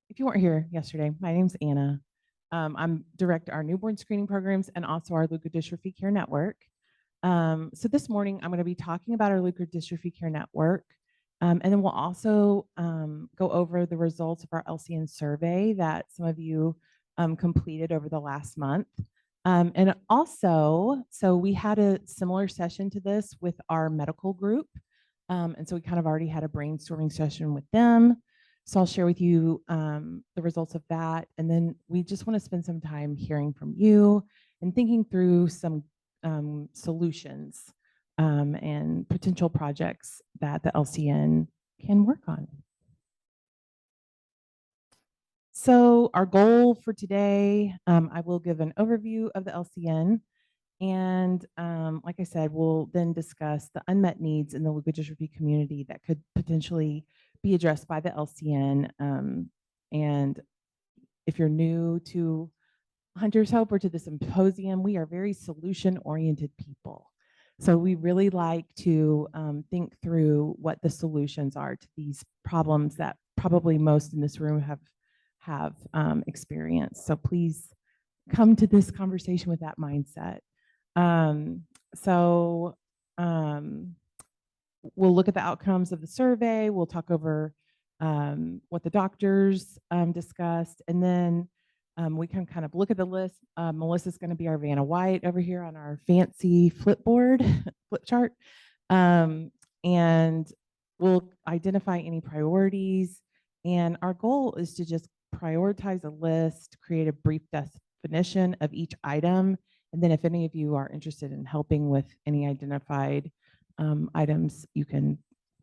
If you weren't here yesterday, my name's Anna. I'm direct our newborn screening programs and also our Leukodystrophy Care Network. So this morning, I'm going to be talking about our Leukodystrophy Care Network, and then we'll also go over the results of our LCN survey that some of you completed over the last month. And also, so we had a similar session to this with our medical group. And so we kind of already had a brainstorming session with them. So I'll share with you the results of that. And then we just want to spend some time hearing from you and thinking through some solutions and potential projects that the LCN can work on. So our goal for today, I will give an overview of the LCN. And like I said, we'll then discuss the unmet needs in the leukodystrophy community that could potentially be addressed by the LCN. And if you're new to Hunter's Hope or to the Symposium, we are very solution-oriented people. So we really like to think through what the solutions are to these problems that probably most in this room have experienced. So please come to this conversation with that mindset. We'll look at the outcomes of the survey. We'll talk over what the doctors discussed, and then we can kind of look at the list. Melissa's going to be our Vanna White over here on our fancy flip chart, and we'll identify any priorities. And our goal is to just prioritize a list, create a brief definition of each item, and then if any of you are interested in helping with any identified items, you can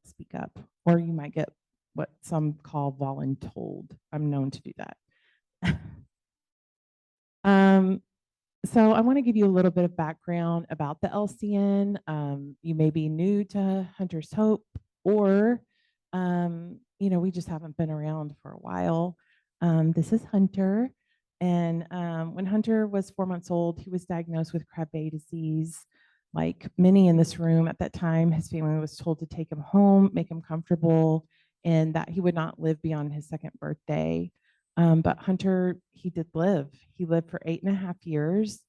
speak up, or you might get what some call voluntold. I'm known to do that. So I want to give you a little bit of background about the LCN. You may be new to Hunter's Hope, or we just haven't been around for a while. This is Hunter. And when Hunter was 4 months old, he was diagnosed with Krabbe disease. Like many in this room at that time, his family was told to take him home, make him comfortable, and that he would not live beyond his second birthday. But Hunter, he did live. He lived for 8.5 years.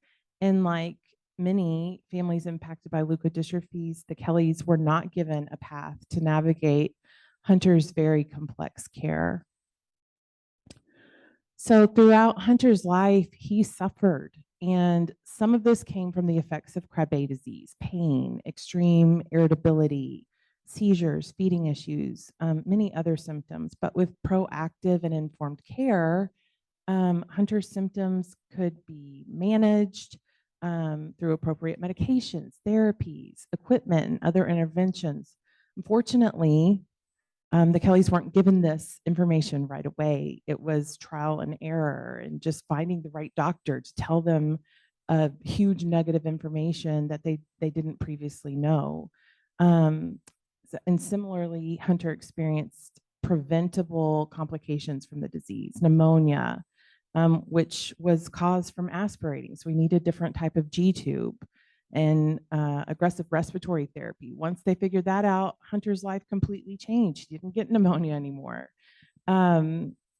And like many families impacted by leukodystrophies, the Kellys were not given a path to navigate Hunter's very complex care. So throughout Hunter's life, he suffered, and some of this came from the effects of Krabbe disease: pain, extreme irritability, seizures, feeding issues, many other symptoms. But with proactive and informed care, Hunter's symptoms could be managed through appropriate medications, therapies, equipment, and other interventions. Unfortunately, the Kellys weren't given this information right away. It was trial and error and just finding the right doctor to tell them huge negative information that they didn't previously know. And similarly, Hunter experienced preventable complications from the disease, pneumonia, which was caused from aspirating. So we needed a different type of G-tube, and aggressive respiratory therapy. Once they figured that out, Hunter's life completely changed. He didn't get pneumonia anymore.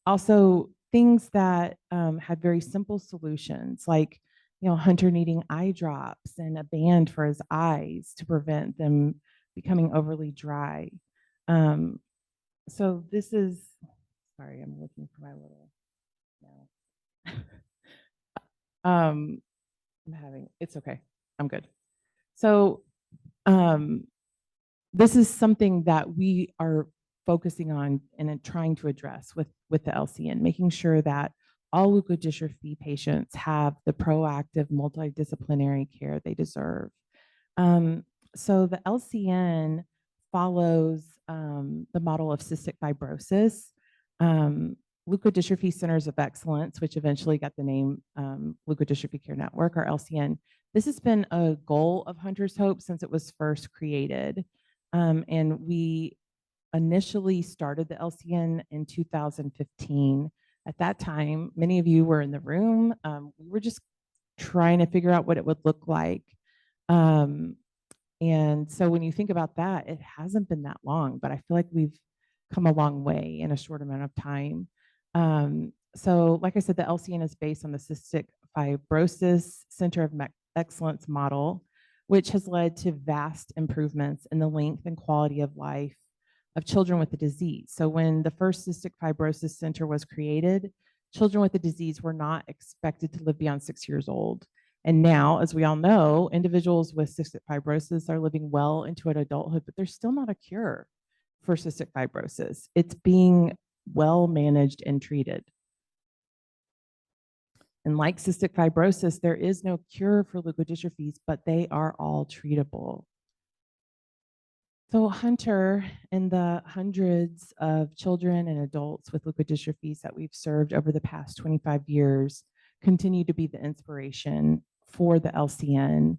Also, things that had very simple solutions, like Hunter needing eye drops and a band for his eyes to prevent them becoming overly dry. So this is, sorry, I'm looking for my little mouse. It's okay. I'm good. So this is something that we are focusing on and trying to address with the LCN, making sure that all leukodystrophy patients have the proactive multidisciplinary care they deserve. So the LCN follows the model of cystic fibrosis. Leukodystrophy Centers of Excellence, which eventually got the name Leukodystrophy Care Network, or LCN. This has been a goal of Hunter's Hope since it was first created. And we initially started the LCN in 2015. At that time, many of you were in the room. We were just trying to figure out what it would look like. And so when you think about that, it hasn't been that long, but I feel like we've come a long way in a short amount of time. So like I said, the LCN is based on the Cystic Fibrosis Center of Excellence model, which has led to vast improvements in the length and quality of life of children with the disease. So when the first Cystic Fibrosis Center was created, children with the disease were not expected to live beyond 6 years old. And now, as we all know, individuals with cystic fibrosis are living well into adulthood, but there's still not a cure for cystic fibrosis. It's being well managed and treated. And like cystic fibrosis, there is no cure for leukodystrophies, but they are all treatable. So Hunter and the hundreds of children and adults with leukodystrophies that we've served over the past 25 years continue to be the inspiration for the LCN.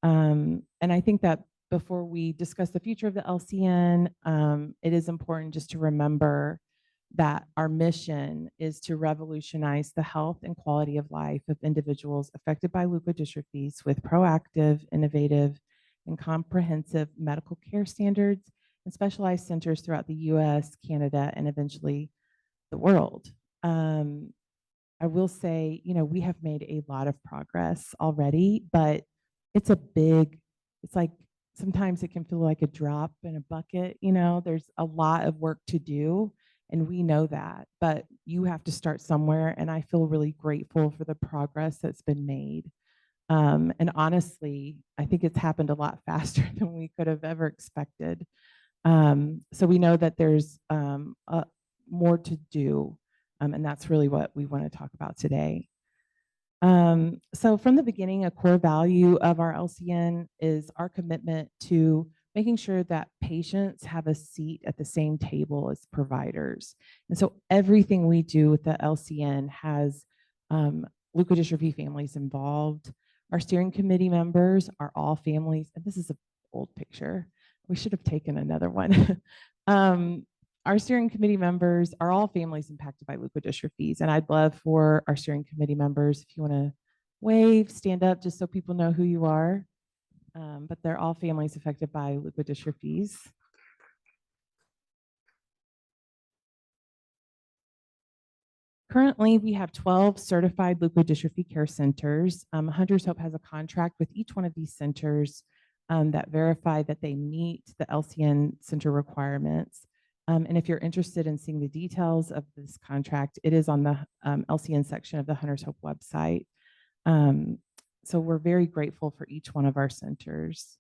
And I think that before we discuss the future of the LCN, it is important just to remember that our mission is to revolutionize the health and quality of life of individuals affected by leukodystrophies with proactive, innovative, and comprehensive medical care standards and specialized centers throughout the US, Canada, and eventually the world. I will say, we have made a lot of progress already, but it's like sometimes it can feel like a drop in a bucket. There's a lot of work to do, and we know that, but you have to start somewhere. And I feel really grateful for the progress that's been made. And honestly, I think it's happened a lot faster than we could have ever expected. So we know that there's more to do, and that's really what we want to talk about today. So from the beginning, a core value of our LCN is our commitment to making sure that patients have a seat at the same table as providers. And so everything we do with the LCN has leukodystrophy families involved. Our steering committee members are all families, and this is an old picture. We should have taken another one. Our steering committee members are all families impacted by leukodystrophies, and I'd love for our steering committee members, if you want to wave, stand up, just so people know who you are. But they're all families affected by leukodystrophies. Currently, we have 12 certified leukodystrophy care centers. Hunter's Hope has a contract with each one of these centers that verify that they meet the LCN center requirements. And if you're interested in seeing the details of this contract, it is on the LCN section of the Hunter's Hope website. So we're very grateful for each one of our centers.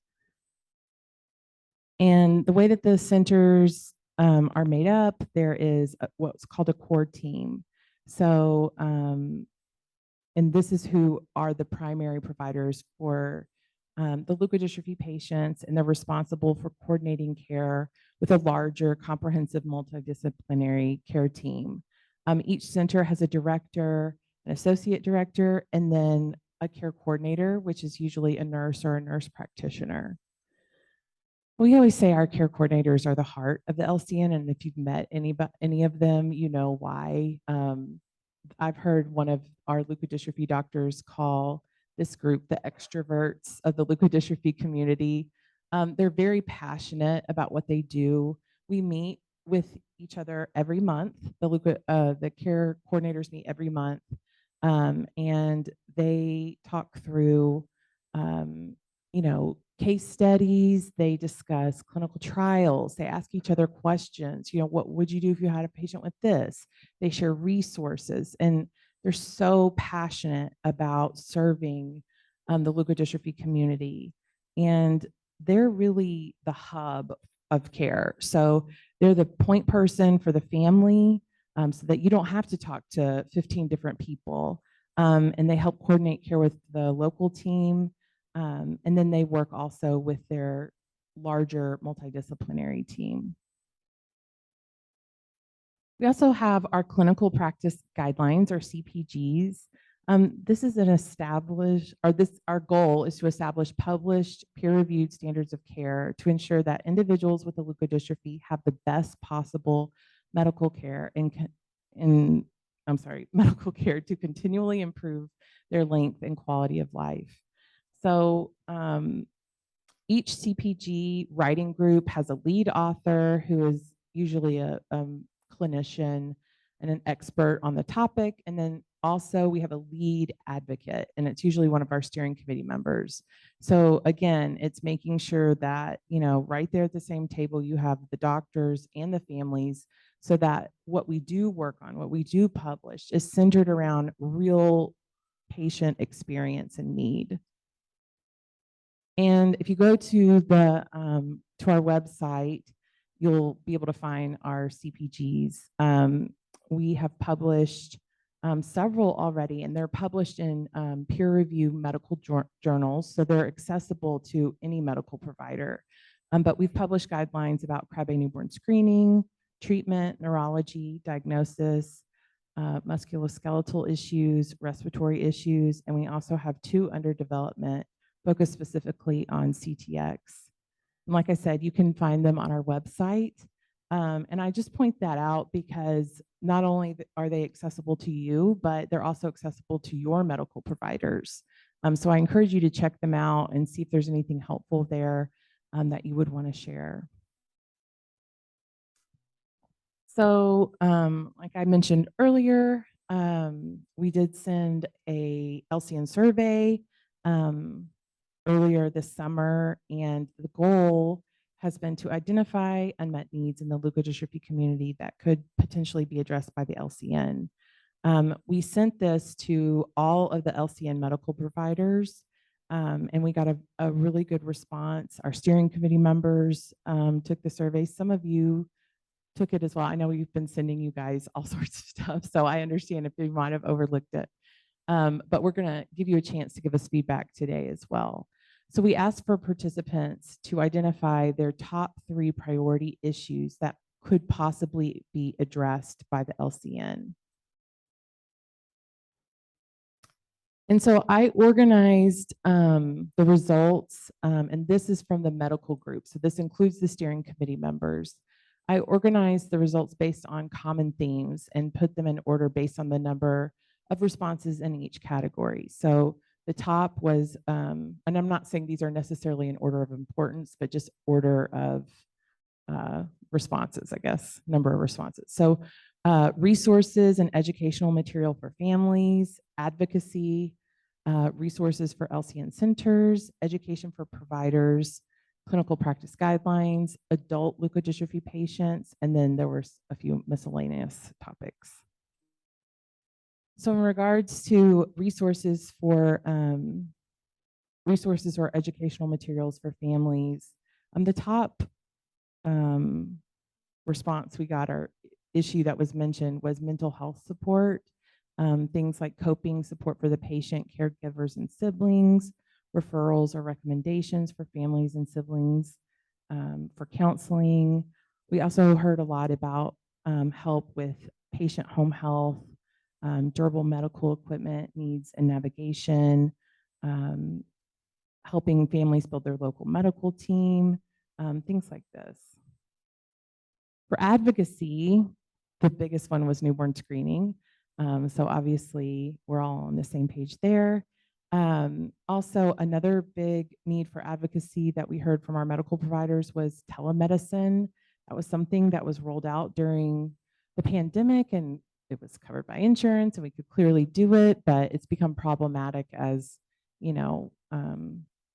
And the way that the centers are made up, there is what's called a core team. So, and this is who are the primary providers for the leukodystrophy patients, and they're responsible for coordinating care with a larger, comprehensive, multidisciplinary care team. Each center has a director, an associate director, and then a care coordinator, which is usually a nurse or a nurse practitioner. We always say our care coordinators are the heart of the LCN, and if you've met any of them, you know why. I've heard one of our leukodystrophy doctors call this group the extroverts of the leukodystrophy community. They're very passionate about what they do. We meet with each other every month. The care coordinators meet every month, and they talk through, case studies. They discuss clinical trials. They ask each other questions. What would you do if you had a patient with this? They share resources, and they're so passionate about serving the leukodystrophy community. And they're really the hub of care. So they're the point person for the family, so that you don't have to talk to 15 different people. And they help coordinate care with the local team. And then they work also with their larger multidisciplinary team. We also have our clinical practice guidelines, or CPGs. This is our goal is to establish published, peer-reviewed standards of care to ensure that individuals with a leukodystrophy have the best possible medical care medical care to continually improve their length and quality of life. So each CPG writing group has a lead author who is usually a clinician, and an expert on the topic. And then also we have a lead advocate, and it's usually one of our steering committee members. So again, it's making sure that, right there at the same table, you have the doctors and the families, so that what we do work on, what we do publish, is centered around real patient experience and need. And if you go to our website, you'll be able to find our CPGs. We have published several already, and they're published in peer-reviewed medical journals, so they're accessible to any medical provider. But we've published guidelines about Krabbe newborn screening, treatment, neurology, diagnosis, musculoskeletal issues, respiratory issues, and we also have 2 under development focused specifically on CTX. And like I said, you can find them on our website. And I just point that out because not only are they accessible to you, but they're also accessible to your medical providers. So I encourage you to check them out and see if there's anything helpful there that you would want to share. So like I mentioned earlier, we did send a LCN survey earlier this summer, and the goal has been to identify unmet needs in the leukodystrophy community that could potentially be addressed by the LCN. We sent this to all of the LCN medical providers, and we got a really good response. Our steering committee members took the survey. Some of you took it as well. I know we've been sending you guys all sorts of stuff, so I understand if you might have overlooked it. But we're going to give you a chance to give us feedback today as well. So we asked for participants to identify their top 3 priority issues that could possibly be addressed by the LCN. And so I organized the results, and this is from the medical group. So this includes the steering committee members. I organized the results based on common themes and put them in order based on the number of responses in each category. So the top was, and I'm not saying these are necessarily in order of importance, but just order of responses, I guess, number of responses. So resources and educational material for families, advocacy, resources for LCN centers, education for providers, clinical practice guidelines, adult leukodystrophy patients, and then there were a few miscellaneous topics. So in regards to resources or educational materials for families, the top response we got, or issue that was mentioned, was mental health support, things like coping support for the patient, caregivers, and siblings, referrals or recommendations for families and siblings, for counseling. We also heard a lot about help with patient home health, durable medical equipment needs and navigation, helping families build their local medical team, things like this. For advocacy, the biggest one was newborn screening. So obviously we're all on the same page there. Also, another big need for advocacy that we heard from our medical providers was telemedicine. That was something that was rolled out during the pandemic, and it was covered by insurance, and we could clearly do it, but it's become problematic as,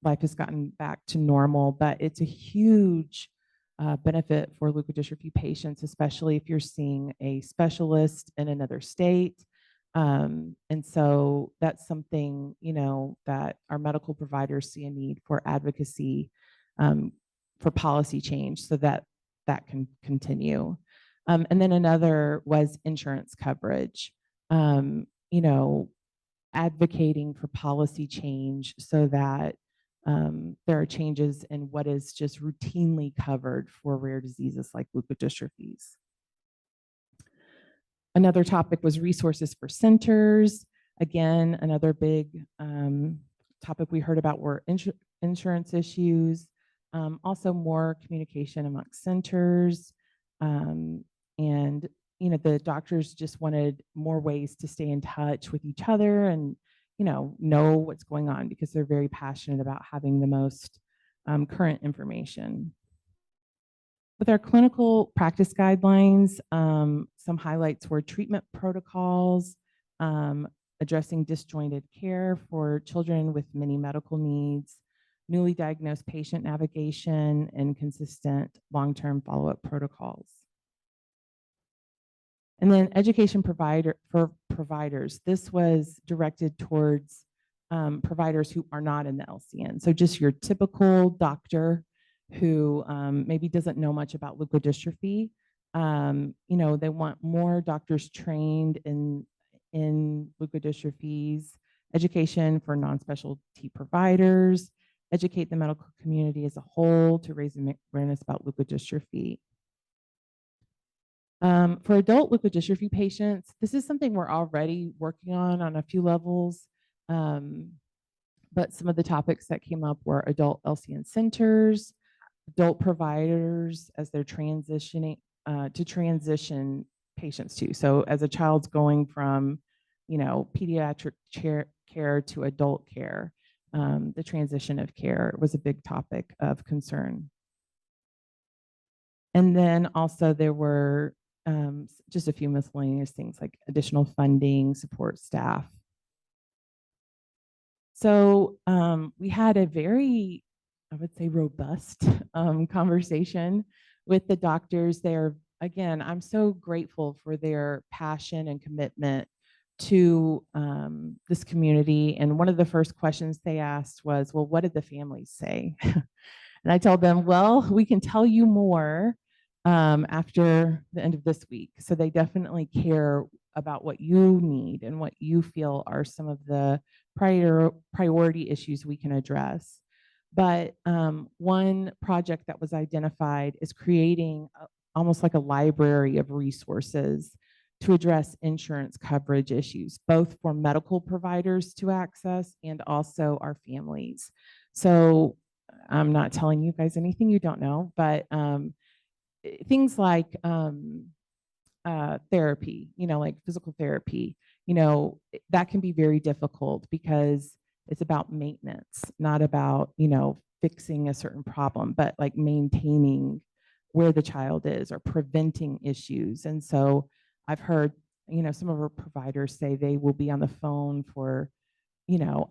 life has gotten back to normal. But it's a huge benefit for leukodystrophy patients, especially if you're seeing a specialist in another state. And so that's something, that our medical providers see a need for advocacy for policy change so that that can continue. And then another was insurance coverage, advocating for policy change so that there are changes in what is just routinely covered for rare diseases like leukodystrophies. Another topic was resources for centers. Again, another big topic we heard about were insurance issues, also more communication amongst centers, and the doctors just wanted more ways to stay in touch with each other and know what's going on, because they're very passionate about having the most current information. With our clinical practice guidelines, some highlights were treatment protocols, addressing disjointed care for children with many medical needs, newly diagnosed patient navigation, and consistent long-term follow-up protocols. And then education for providers. This was directed towards providers who are not in the LCN. So just your typical doctor who maybe doesn't know much about leukodystrophy. They want more doctors trained in leukodystrophies, education for non-specialty providers, educate the medical community as a whole to raise awareness about leukodystrophy. For adult leukodystrophy patients, this is something we're already working on a few levels. But some of the topics that came up were adult LCN centers, adult providers as they're transitioning to transition patients to. So as a child's going from, pediatric care to adult care, the transition of care was a big topic of concern. And then also there were just a few miscellaneous things like additional funding, support staff. So we had a very, I would say, robust conversation with the doctors there. Again, I'm so grateful for their passion and commitment to this community. And one of the first questions they asked was, well, what did the families say? And I told them, well, we can tell you more after the end of this week. So they definitely care about what you need and what you feel are some of the priority issues we can address. But one project that was identified is creating almost like a library of resources to address insurance coverage issues, both for medical providers to access and also our families. So I'm not telling you guys anything you don't know, but things like therapy, like physical therapy, that can be very difficult because it's about maintenance, not about, fixing a certain problem, but like maintaining where the child is or preventing issues. And so I've heard, some of our providers say they will be on the phone for,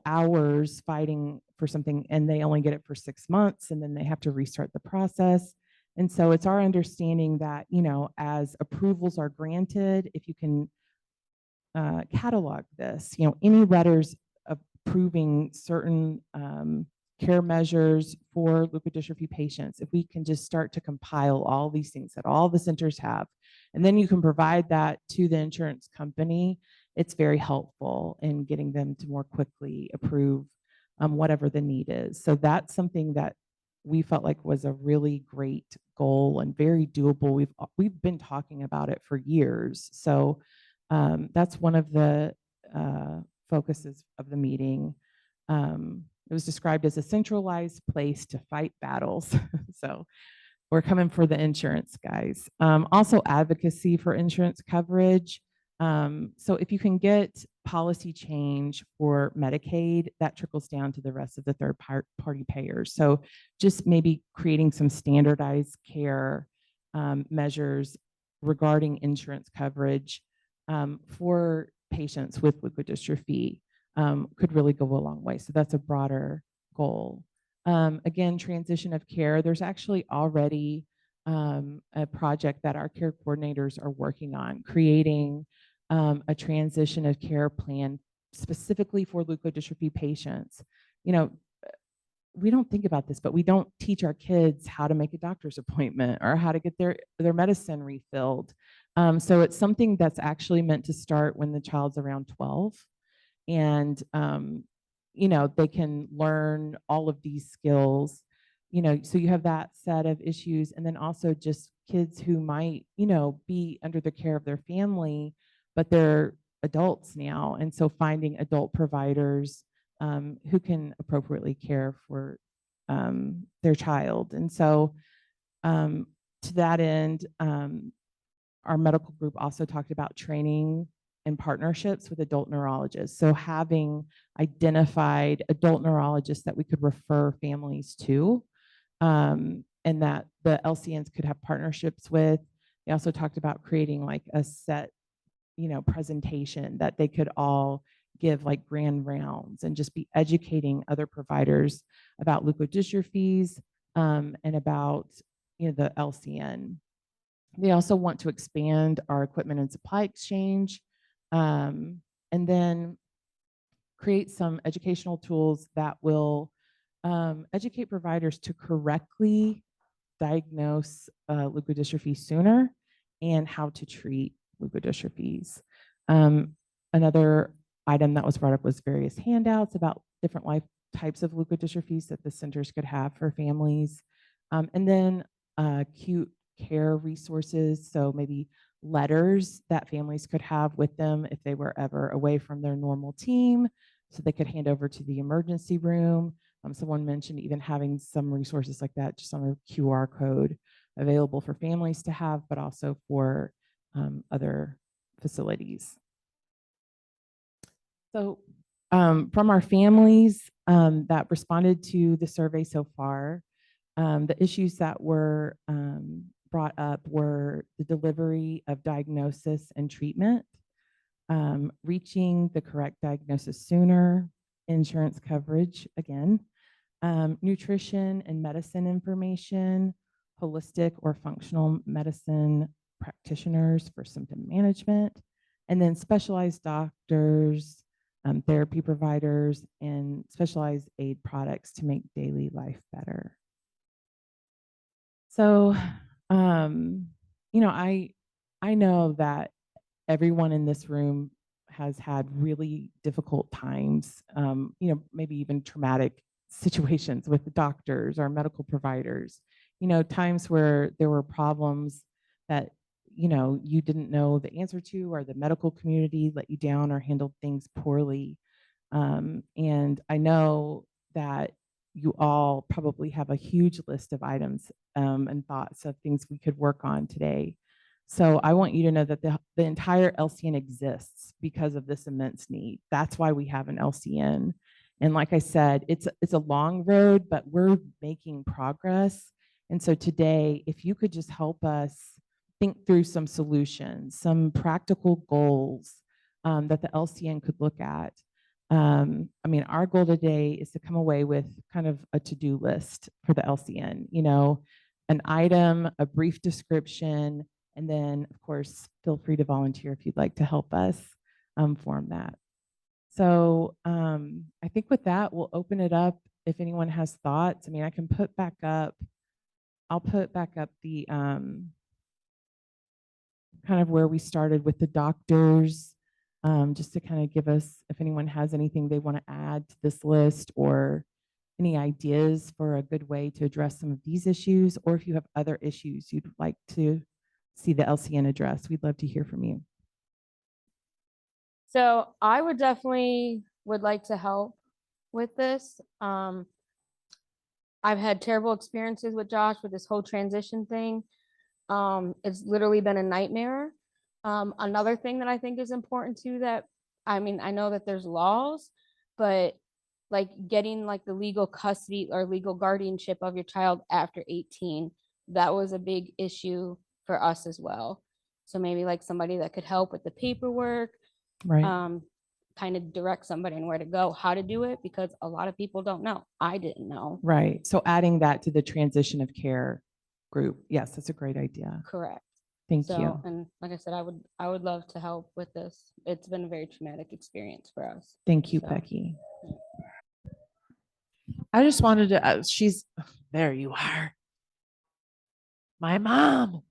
hours fighting for something and they only get it for 6 months and then they have to restart the process. And so it's our understanding that, as approvals are granted, if you can catalog this, any letters approving certain care measures for leukodystrophy patients, if we can just start to compile all these things that all the centers have, and then you can provide that to the insurance company, it's very helpful in getting them to more quickly approve whatever the need is. So that's something that we felt like was a really great goal and very doable. We've been talking about it for years. So that's one of the focuses of the meeting. It was described as a centralized place to fight battles. So we're coming for the insurance guys. Also advocacy for insurance coverage. So if you can get policy change for Medicaid, that trickles down to the rest of the third party payers. So just maybe creating some standardized care measures regarding insurance coverage for patients with leukodystrophy could really go a long way. So that's a broader goal. Again, transition of care. There's actually already a project that our care coordinators are working on, creating a transition of care plan specifically for leukodystrophy patients. We don't think about this, but we don't teach our kids how to make a doctor's appointment or how to get their medicine refilled. So it's something that's actually meant to start when the child's around 12. And, they can learn all of these skills, so you have that set of issues. And then also just kids who might, be under the care of their family, but they're adults now. And so finding adult providers who can appropriately care for their child. And so to that end, our medical group also talked about training and partnerships with adult neurologists. So having identified adult neurologists that we could refer families to, and that the LCNs could have partnerships with, They also talked about creating like a set, presentation that they could all give like grand rounds and just be educating other providers about leukodystrophies, and about, the LCN. They also want to expand our equipment and supply exchange, and then create some educational tools that will educate providers to correctly diagnose leukodystrophy sooner and how to treat leukodystrophies. Another item that was brought up was various handouts about different life types of leukodystrophies that the centers could have for families. And then acute care resources, so maybe letters that families could have with them if they were ever away from their normal team, so they could hand over to the emergency room. Someone mentioned even having some resources like that, just on a QR code available for families to have, but also for other facilities. So from our families that responded to the survey so far, the issues that were brought up were the delivery of diagnosis and treatment, reaching the correct diagnosis sooner, insurance coverage again, nutrition and medicine information, holistic or functional medicine practitioners for symptom management, and then specialized doctors, therapy providers, and specialized aid products to make daily life better. So, I know that everyone in this room has had really difficult times, maybe even traumatic situations with doctors or medical providers, times where there were problems that, you didn't know the answer to, or the medical community let you down or handled things poorly. And I know that you all probably have a huge list of items and thoughts of things we could work on today. So I want you to know that the entire LCN exists because of this immense need. That's why we have an LCN. And like I said, it's a long road, but we're making progress. And so today, if you could just help us think through some solutions, some practical goals that the LCN could look at. Our goal today is to come away with kind of a to-do list for the LCN, an item, a brief description, and then, of course, feel free to volunteer if you'd like to help us form that. So I think with that, we'll open it up if anyone has thoughts. I can put back up, I'll put back up the kind of where we started with the doctors, just to kind of give us, if anyone has anything they want to add to this list, or any ideas for a good way to address some of these issues, or if you have other issues you'd like to see the LCN address, we'd love to hear from you. So I would definitely like to help with this. I've had terrible experiences with Josh with this whole transition thing. It's literally been a nightmare. Another thing that I think is important too, that I know that there's laws, but like getting like the legal custody or legal guardianship of your child after 18, that was a big issue for us as well. So maybe like somebody that could help with the paperwork, right? Kind of direct somebody on where to go, how to do it, because a lot of people don't know. I didn't know. Right. So adding that to the transition of care group. Yes, that's a great idea. Correct. Thank you. And like I said, I would love to help with this. It's been a very traumatic experience for us. Thank you, Becky. I just wanted to, there you are. My mom.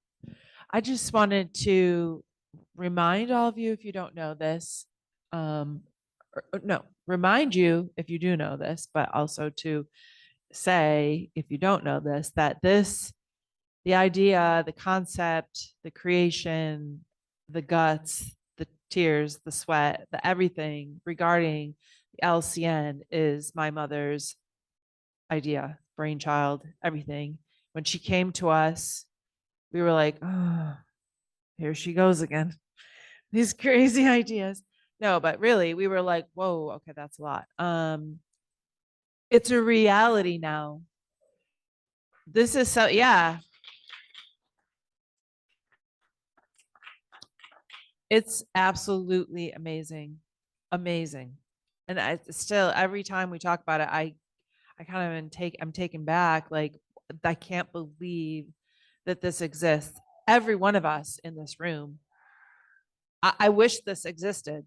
I just wanted to remind all of you, if you don't know this, remind you if you do know this, but also to say, if you don't know this, that the idea, the concept, the creation, the guts, the tears, the sweat, the everything regarding the LCN is my mother's idea, brainchild, everything. When she came to us, we were like, oh, here she goes again. These crazy ideas. No, but really, we were like, whoa, okay, that's a lot. It's a reality now. This is so, yeah. It's absolutely amazing. Amazing. And I still, every time we talk about it, I kind of I'm taken back. Like, I can't believe that this exists. Every one of us in this room. I wish this existed.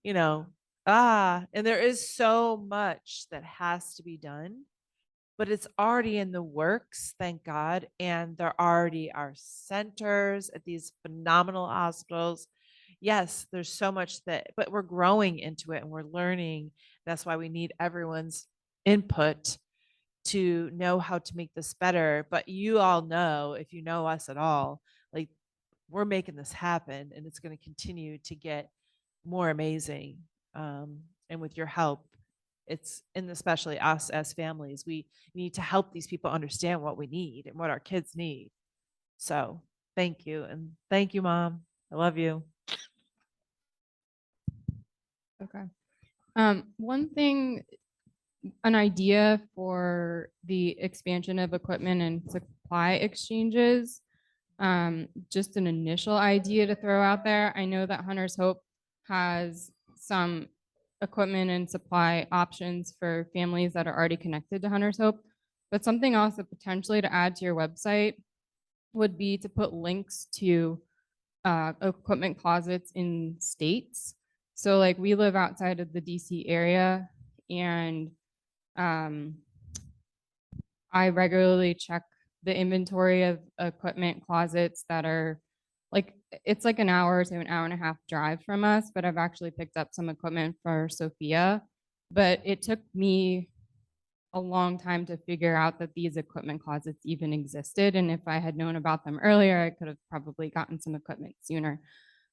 You know, and there is so much that has to be done, but it's already in the works, thank God. And there already are centers at these phenomenal hospitals. Yes, there's so much but we're growing into it and we're learning. That's why we need everyone's input to know how to make this better. But you all know, if you know us at all, like, we're making this happen and it's going to continue to get more amazing. And with your help, and especially us as families, we need to help these people understand what we need and what our kids need. So thank you. And thank you, Mom. I love you. Okay. One thing, an idea for the expansion of equipment and supply exchanges, just an initial idea to throw out there. I know that Hunter's Hope has some equipment and supply options for families that are already connected to Hunter's Hope, but something also potentially to add to your website would be to put links to equipment closets in states. So like we live outside of the DC area, and I regularly check the inventory of equipment closets that are like, it's like an hour to an hour and a half drive from us, but I've actually picked up some equipment for Sophia. But it took me a long time to figure out that these equipment closets even existed. And if I had known about them earlier, I could have probably gotten some equipment sooner.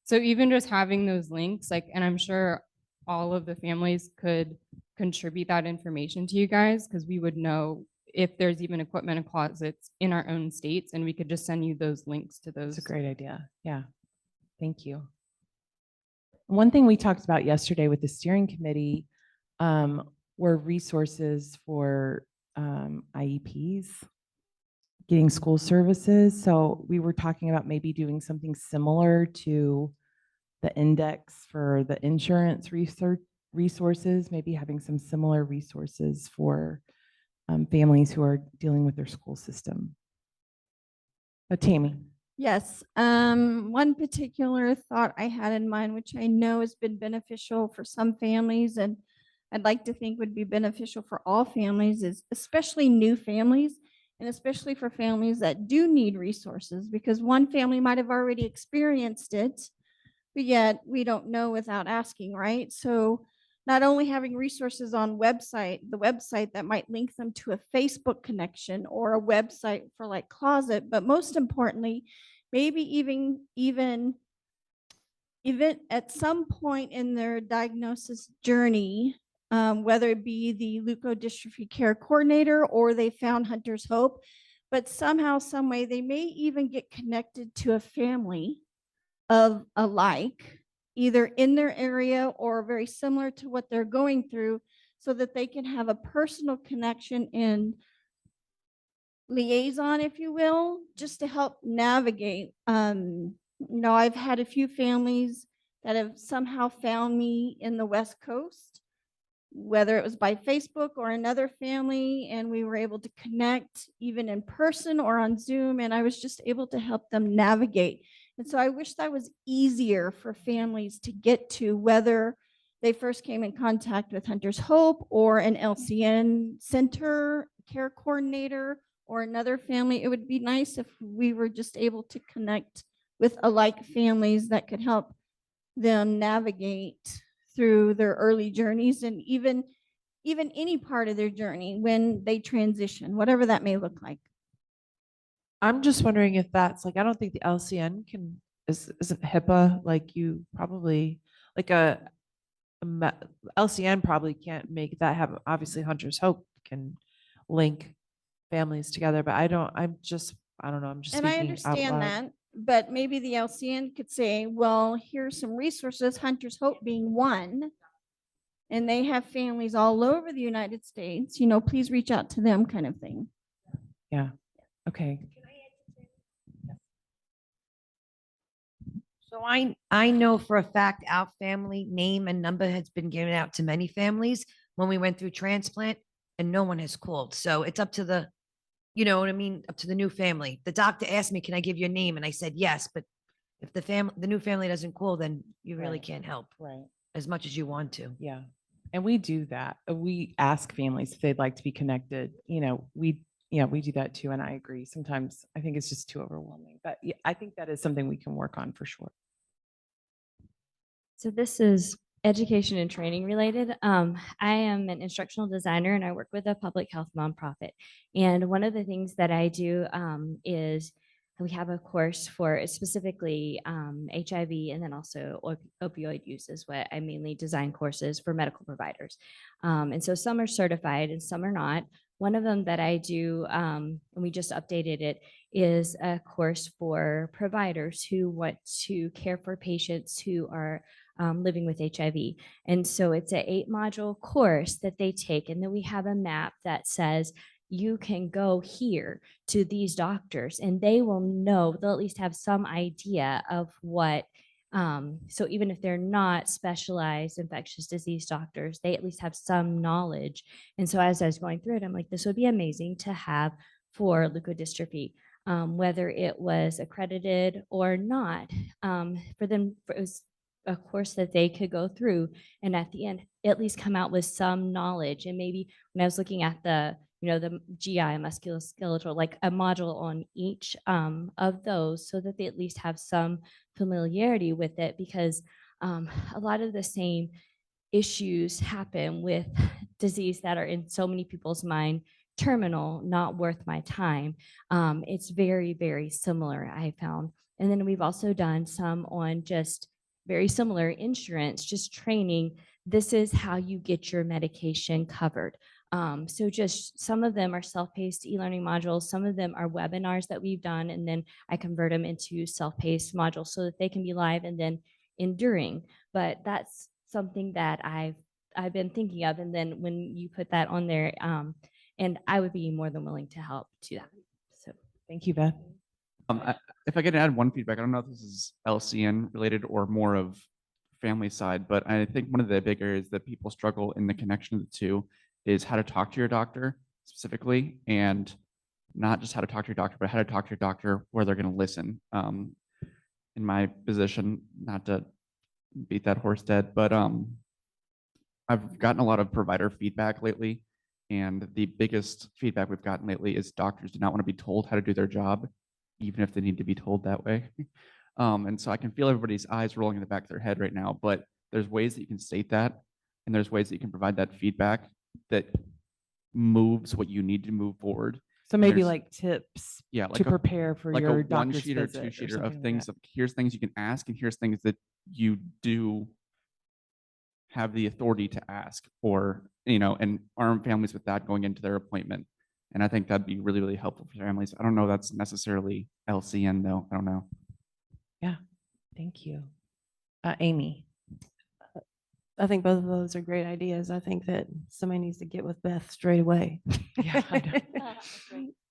So even just having those links, like, and I'm sure all of the families could contribute that information to you guys, because we would know if there's even equipment and closets in our own states, and we could just send you those links to those. That's a great idea. Yeah. Thank you. One thing we talked about yesterday with the steering committee were resources for IEPs, getting school services. So we were talking about maybe doing something similar to the index for the insurance research resources, maybe having some similar resources for families who are dealing with their school system. Tammy. Yes, one particular thought I had in mind, which I know has been beneficial for some families, and I'd like to think would be beneficial for all families, is especially new families, and especially for families that do need resources, because one family might have already experienced it, but yet we don't know without asking, right? So not only having resources on the website that might link them to a Facebook connection or a website for like closet, but most importantly, maybe even at some point in their diagnosis journey, whether it be the Leukodystrophy Care Coordinator or they found Hunter's Hope, but somehow, some way, they may even get connected to a family of alike, either in their area or very similar to what they're going through, so that they can have a personal connection and liaison, if you will, just to help navigate. I've had a few families that have somehow found me in the West Coast, whether it was by Facebook or another family, and we were able to connect even in person or on Zoom, and I was just able to help them navigate. And so I wish that was easier for families to get to, whether they first came in contact with Hunter's Hope or an LCN center care coordinator or another family. It would be nice if we were just able to connect with alike families that could help them navigate through their early journeys, and even any part of their journey when they transition, whatever that may look like. I'm just wondering if that's like, I don't think the LCN isn't HIPAA, like you probably, like LCN probably can't make that happen. Obviously Hunter's Hope can link families together, but I don't know. I'm just And I speaking out understand loud. that, but maybe the LCN could say, well, here's some resources, Hunter's Hope being one, and they have families all over the United States, please reach out to them, kind of thing. Yeah. Okay. So I know for a fact our family name and number has been given out to many families when we went through transplant, and no one has called. So it's up to the, you know what I mean, up to the new family. The doctor asked me, "Can I give your name?" And I said yes, but if the new family doesn't call, then you really Right. can't help Right. as much as you want to. Yeah. And we do that. We ask families if they'd like to be connected. We do that too. And I agree. Sometimes I think it's just too overwhelming, but yeah, I think that is something we can work on for sure. So this is education and training related. I am an instructional designer and I work with a public health nonprofit. And one of the things that I do is we have a course for specifically HIV and then also opioid use is what I mainly design courses for medical providers. And so some are certified and some are not. One of them that I do, and we just updated it, is a course for providers who want to care for patients who are living with HIV. And so it's an 8-module course that they take. And then we have a map that says, you can go here to these doctors and they will know, they'll at least have some idea of what. So even if they're not specialized infectious disease doctors, they at least have some knowledge. And so as I was going through it, I'm like, this would be amazing to have for leukodystrophy. Whether it was accredited or not, for them, it was a course that they could go through and at the end at least come out with some knowledge. And maybe when I was looking at the GI musculoskeletal, like a module on each of those so that they at least have some familiarity with it, because a lot of the same issues happen with disease that are in so many people's mind. Terminal, not worth my time. It's very, very similar, I found. And then we've also done some on just very similar insurance, just training. This is how you get your medication covered. So just some of them are self-paced e-learning modules. Some of them are webinars that we've done, and then I convert them into self-paced modules so that they can be live and then enduring. But that's something that I've been thinking of. And then when you put that on there, and I would be more than willing to help do that. So Thank you, Beth. If I could add one feedback, I don't know if this is LCN related or more of family side, but I think one of the big areas that people struggle in the connection of the two is how to talk to your doctor specifically, and not just how to talk to your doctor, but how to talk to your doctor where they're going to listen. In my position, not to beat that horse dead, but I've gotten a lot of provider feedback lately, and the biggest feedback we've gotten lately is doctors do not want to be told how to do their job, even if they need to be told that way. And so I can feel everybody's eyes rolling in the back of their head right now, but there's ways that you can state that, and there's ways that you can provide that feedback that moves what you need to move forward. So maybe there's- like tips Yeah, like to prepare for like your a one doctor's sheet or visit two sheeter something of like things. that. Here's things you can ask, and here's things that you do have the authority to ask, or and arm families with that going into their appointment. And I think that'd be really, really helpful for families. I don't know that's necessarily LCN though. I don't know. Yeah, thank you. Amy. I think both of those are great ideas. I think that somebody needs to get with Beth straight away. Yeah, I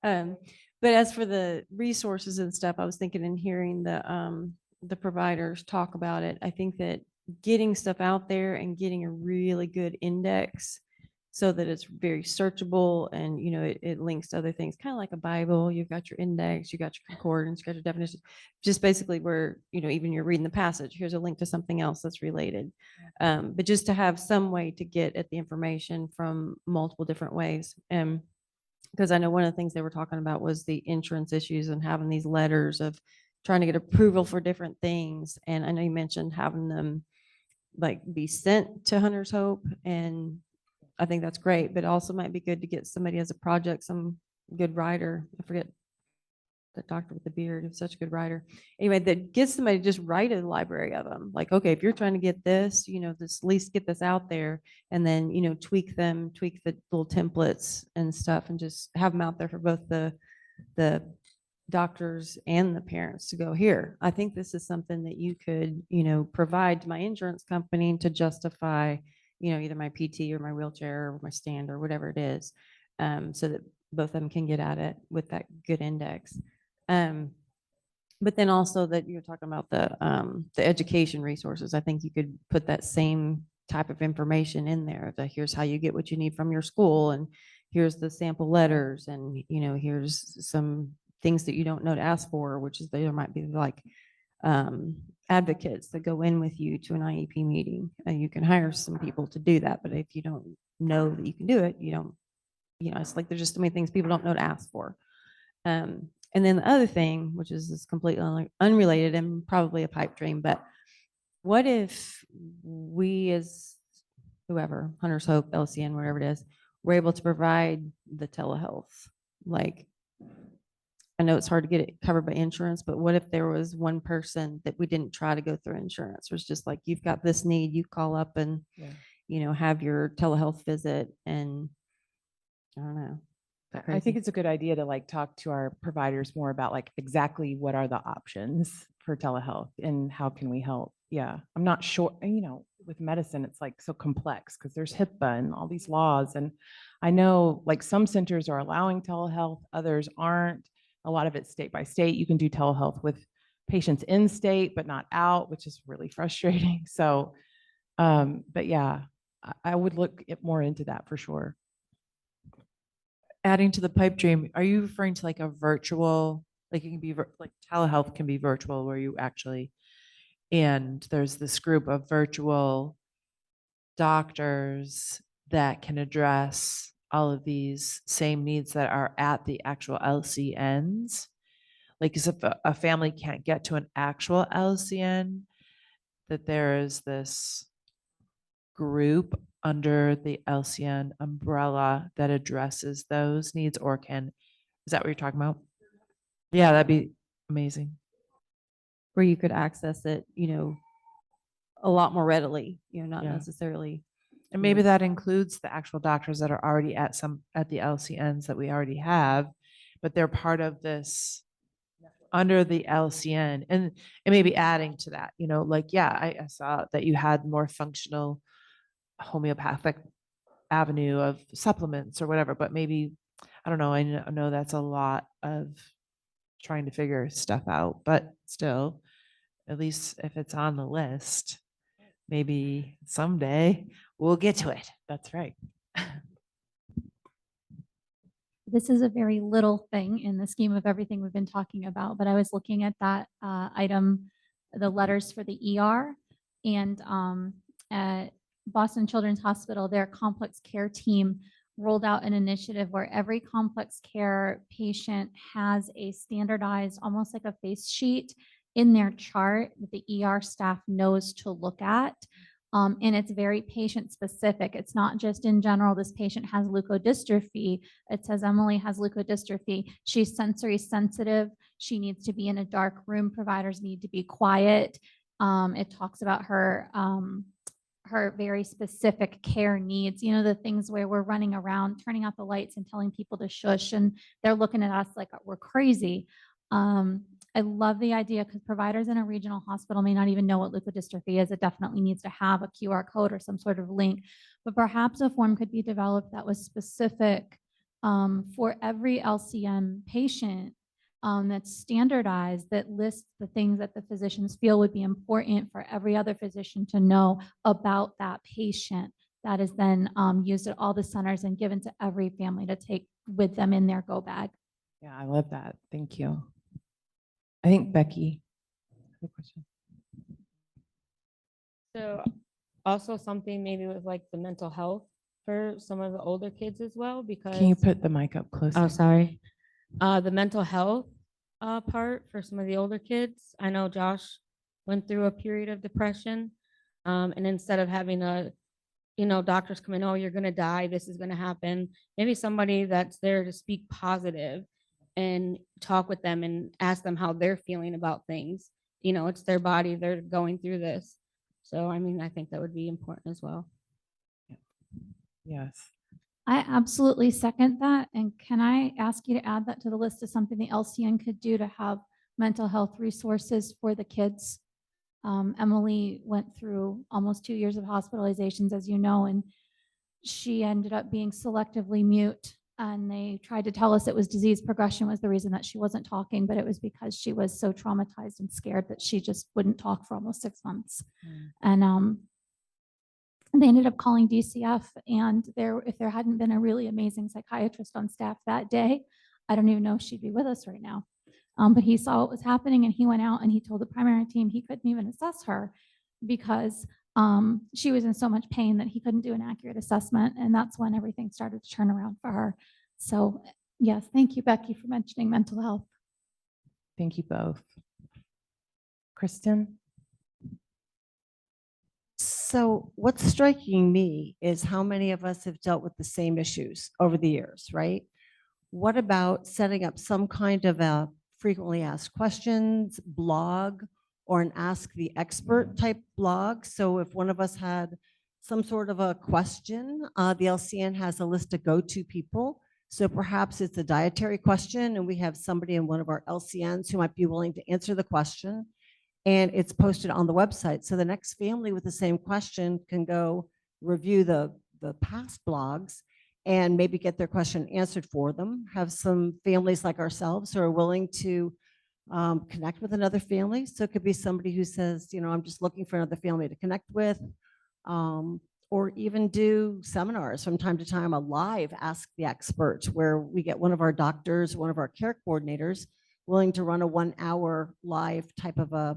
know. But as for the resources and stuff, I was thinking and hearing the providers talk about it. I think that getting stuff out there and getting a really good index so that it's very searchable and it links to other things, kind of like a Bible. You've got your index, you got your concordance, you got your definition, just basically where even you're reading the passage, here's a link to something else that's related. But just to have some way to get at the information from multiple different ways. Because I know one of the things they were talking about was the insurance issues and having these letters of trying to get approval for different things. And I know you mentioned having them like be sent to Hunter's Hope, and I think that's great, but also might be good to get somebody as a project, some good writer. I forget the doctor with the beard, who's such a good writer. Anyway, that gets somebody to just write a library of them. Like, okay, if you're trying to get this, just at least get this out there, and then, tweak the little templates and stuff, and just have them out there for both the doctors and the parents to go, here, I think this is something that you could, provide to my insurance company to justify, either my PT or my wheelchair or my stand or whatever it is, so that both of them can get at it with that good index. But then also that you're talking about the education resources. I think you could put that same type of information in there. That here's how you get what you need from your school, and here's the sample letters, and here's some things that you don't know to ask for, which is there might be like advocates that go in with you to an IEP meeting, and you can hire some people to do that. But if you don't know that you can do it, you don't. It's like there's just so many things people don't know to ask for. And then the other thing, which is completely unrelated and probably a pipe dream, but what if we as whoever, Hunter's Hope, LCN, whatever it is, were able to provide the telehealth? Like, I know it's hard to get it covered by insurance, but what if there was one person that we didn't try to go through insurance? It was just like, you've got this need, you call up and, have your telehealth visit, and I don't know. I think it's a good idea to like talk to our providers more about like exactly what are the options for telehealth and how can we help. Yeah, I'm not sure, with medicine, it's like so complex because there's HIPAA and all these laws. And I know like some centers are allowing telehealth, others aren't. A lot of it's state by state. You can do telehealth with patients in state, but not out, which is really frustrating. So, but yeah, I would look more into that for sure. Adding to the pipe dream, are you referring to like a virtual, like it can be like telehealth can be virtual where you actually, and there's this group of virtual doctors that can address all of these same needs that are at the actual LCNs? Like, as if a family can't get to an actual LCN, that there is this group under the LCN umbrella that addresses those needs, or is that what you're talking about? Yeah, that'd be amazing. Where you could access it, a lot more readily, not Yeah. necessarily. And maybe that includes the actual doctors that are already at the LCNs that we already have, but they're part of this under the LCN, and maybe adding to that, like, yeah, I saw that you had more functional homeopathic avenue of supplements or whatever, but maybe, I don't know, I know that's a lot of trying to figure stuff out, but still, at least if it's on the list, maybe someday we'll get to it. That's right. This is a very little thing in the scheme of everything we've been talking about, but I was looking at that item, the letters for the ER, and at Boston Children's Hospital, their complex care team rolled out an initiative where every complex care patient has a standardized, almost like a face sheet in their chart that the ER staff knows to look at. And it's very patient specific. It's not just in general, this patient has leukodystrophy. It says Emily has leukodystrophy. She's sensory sensitive. She needs to be in a dark room. Providers need to be quiet. It talks about her very specific care needs, the things where we're running around, turning out the lights and telling people to shush, and they're looking at us like we're crazy. I love the idea because providers in a regional hospital may not even know what leukodystrophy is. It definitely needs to have a QR code or some sort of link, but perhaps a form could be developed that was specific for every LCN patient, that's standardized, that lists the things that the physicians feel would be important for every other physician to know about that patient. That is then used at all the centers and given to every family to take with them in their go bag. Yeah, I love that. Thank you. I think Becky has a question. So also something maybe with like the mental health for some of the older kids as well, because. Can you put the mic up closer? Oh, sorry. The mental health part for some of the older kids. I know Josh went through a period of depression. And instead of having doctors come in, oh, you're going to die, this is going to happen. Maybe somebody that's there to speak positive and talk with them and ask them how they're feeling about things. It's their body, they're going through this. So, I think that would be important as well. Yes. I absolutely second that. And can I ask you to add that to the list of something the LCN could do to have mental health resources for the kids? Emily went through almost 2 years of hospitalizations, as you know, and she ended up being selectively mute And they tried to tell us it was disease progression was the reason that she wasn't talking, but it was because she was so traumatized and scared that she just wouldn't talk for almost 6 months. And they ended up calling DCF, and if there hadn't been a really amazing psychiatrist on staff that day, I don't even know if she'd be with us right now. But he saw what was happening, and he went out and he told the primary team he couldn't even assess her because she was in so much pain that he couldn't do an accurate assessment. And that's when everything started to turn around for her. So yes, thank you, Becky, for mentioning mental health. Thank you both. Kristen? So what's striking me is how many of us have dealt with the same issues over the years, right? What about setting up some kind of a frequently asked questions blog or an ask the expert type blog? So if one of us had some sort of a question, the LCN has a list of go-to people. So perhaps it's a dietary question and we have somebody in one of our LCNs who might be willing to answer the question. And it's posted on the website. So the next family with the same question can go review the past blogs and maybe get their question answered for them. Have some families like ourselves who are willing to connect with another family. So it could be somebody who says, you know, I'm just looking for another family to connect with, or even do seminars from time to time, a live Ask the Expert, where we get one of our doctors, one of our care coordinators willing to run a 1 hour live type of a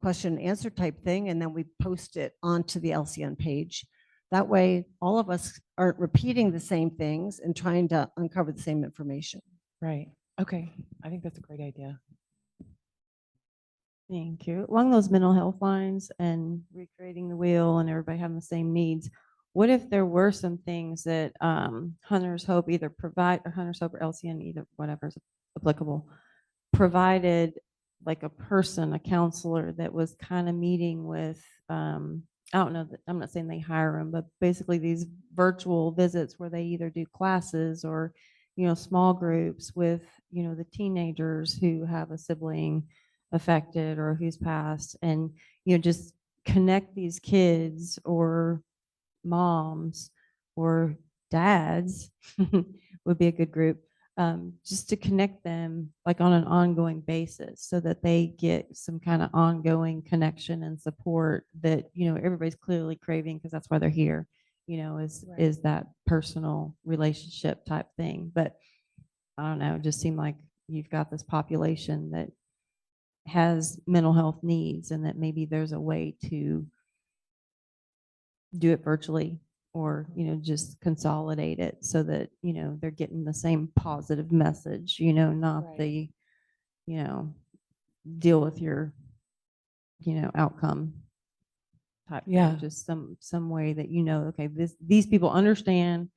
question and answer type thing, and then we post it onto the LCN page. That way, all of us aren't repeating the same things and trying to uncover the same information. Right. Okay. I think that's a great idea. Thank you. Along those mental health lines and recreating the wheel and everybody having the same needs, what if there were some things that Hunter's Hope either provide, or Hunter's Hope or LCN, either whatever is applicable, provided like a person, a counselor that was kind of meeting with, I don't know, I'm not saying they hire them, but basically these virtual visits where they either do classes or, you know, small groups with, you know, the teenagers who have a sibling affected or who's passed, and, you know, just connect these kids or moms or dads would be a good group. Just to connect them like on an ongoing basis so that they get some kind of ongoing connection and support that, you know, everybody's clearly craving, because that's why they're here, you know, is that personal relationship type thing. But I don't know, it just seemed like you've got this population that has mental health needs, and that maybe there's a way to do it virtually, or, you know, just consolidate it so that, you know, they're getting the same positive message, you know, not Right. the, you know, deal with your, you know, outcome type thing. Yeah. Just some way that, you know, okay, these people understand,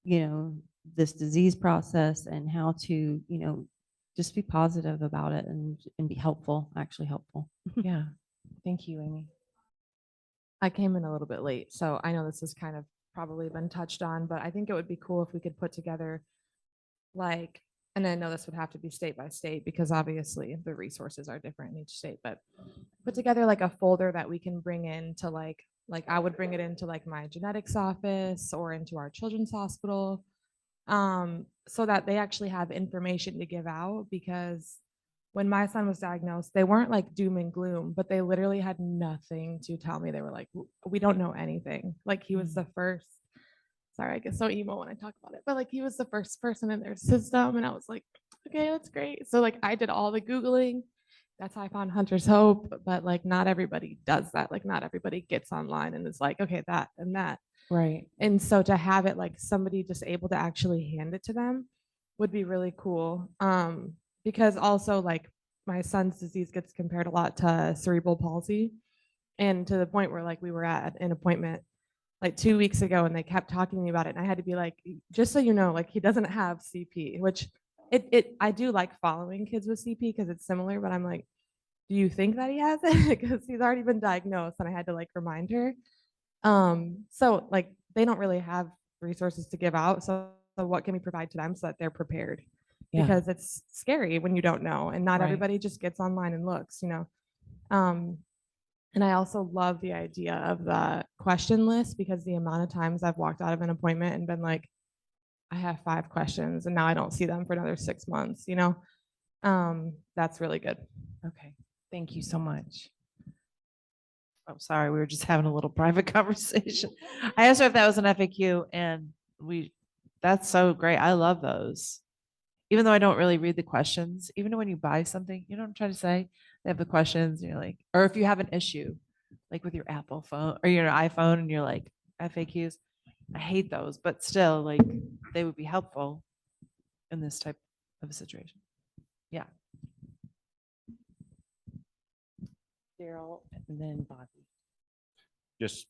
you know, this disease process and how to, you know, just be positive about it and be helpful, actually helpful. Yeah. Thank you, Amy. I came in a little bit late, so I know this has kind of probably been touched on, but I think it would be cool if we could put together like, and I know this would have to be state by state because obviously the resources are different in each state, but put together like a folder that we can bring into like I would bring it into like my genetics office or into our children's hospital, so that they actually have information to give out. Because when my son was diagnosed, they weren't like doom and gloom, but they literally had nothing to tell me. They were like, we don't know anything. Like he was the first, sorry, I get so emo when I talk about it, but like he was the first person in their system. And I was like, okay, that's great. So like I did all the Googling. That's how I found Hunter's Hope, but like not everybody does that. Like not everybody gets online and is like, okay, that and that. Right. And so to have it like somebody just able to actually hand it to them would be really cool. Because also like my son's disease gets compared a lot to cerebral palsy, and to the point where like we were at an appointment like 2 weeks ago and they kept talking to me about it, and I had to be like, just so you know, like he doesn't have CP, which I do like following kids with CP because it's similar, but I'm like, do you think that he has it? Because he's already been diagnosed, and I had to like remind her. So like they don't really have resources to give out. So what can we provide to them so that they're prepared? Yeah. Because it's scary when you don't know, and not Right. everybody just gets online and looks, you know. And I also love the idea of the question list, because the amount of times I've walked out of an appointment and been like, I have 5 questions and now I don't see them for another 6 months, that's really good. Okay, thank you so much. I'm sorry, we were just having a little private conversation. I asked her if that was an FAQ and that's so great. I love those. Even though I don't really read the questions, even when you buy something, you know what I'm trying to say? They have the questions and you're like, or if you have an issue, like with your Apple phone or your iPhone and you're like FAQs, I hate those, but still like they would be helpful in this type of a situation. Yeah. Daryl and then Bobby. Just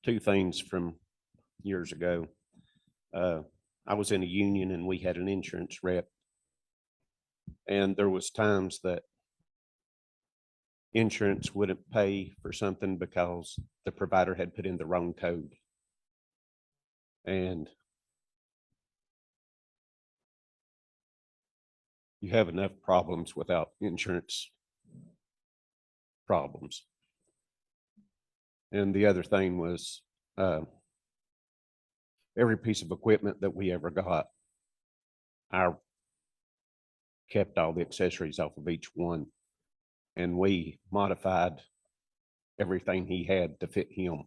2 things from years ago. I was in a union and we had an insurance rep. And there was times that insurance wouldn't pay for something because the provider had put in the wrong code. And you have enough problems without insurance problems. And the other thing was every piece of equipment that we ever got, I kept all the accessories off of each one. And we modified everything he had to fit him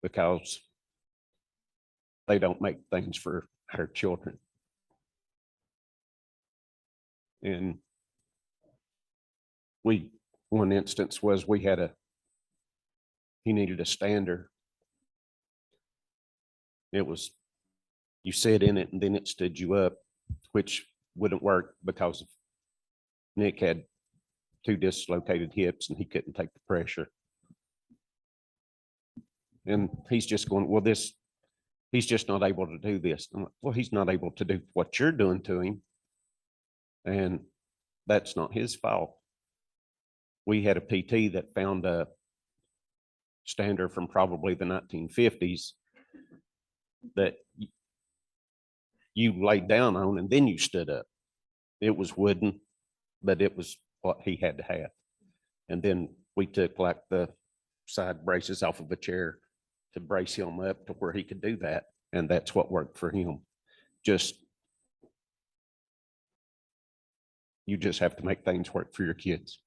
because they don't make things for our children. And one instance was he needed a stander. It was, you sit in it and then it stood you up, which wouldn't work because Nick had 2 dislocated hips and he couldn't take the pressure. And he's just going, well, he's just not able to do this. I'm like, well, he's not able to do what you're doing to him. And that's not his fault. We had a PT that found a stander from probably the 1950s that you laid down on and then you stood up. It was wooden, but it was what he had to have. And then we took like the side braces off of a chair to brace him up to where he could do that. And that's what worked for him. You just have to make things work for your kids.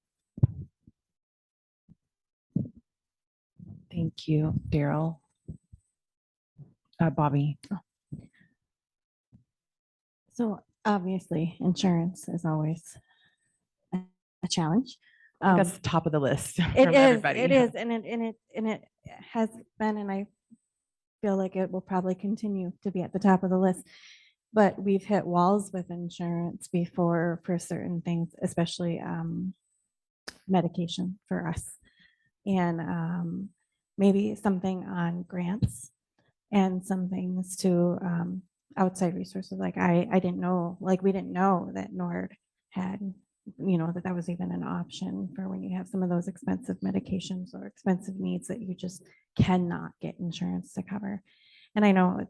Thank you, Daryl. Bobby. So obviously, insurance is always a challenge. That's the top of the list. It from is, everybody. it is, and it has been, and I feel like it will probably continue to be at the top of the list. But we've hit walls with insurance before for certain things, especially medication for us, and maybe something on grants and some things to outside resources. Like I didn't know, like we didn't know that NORD had, that was even an option for when you have some of those expensive medications or expensive needs that you just cannot get insurance to cover. And I know,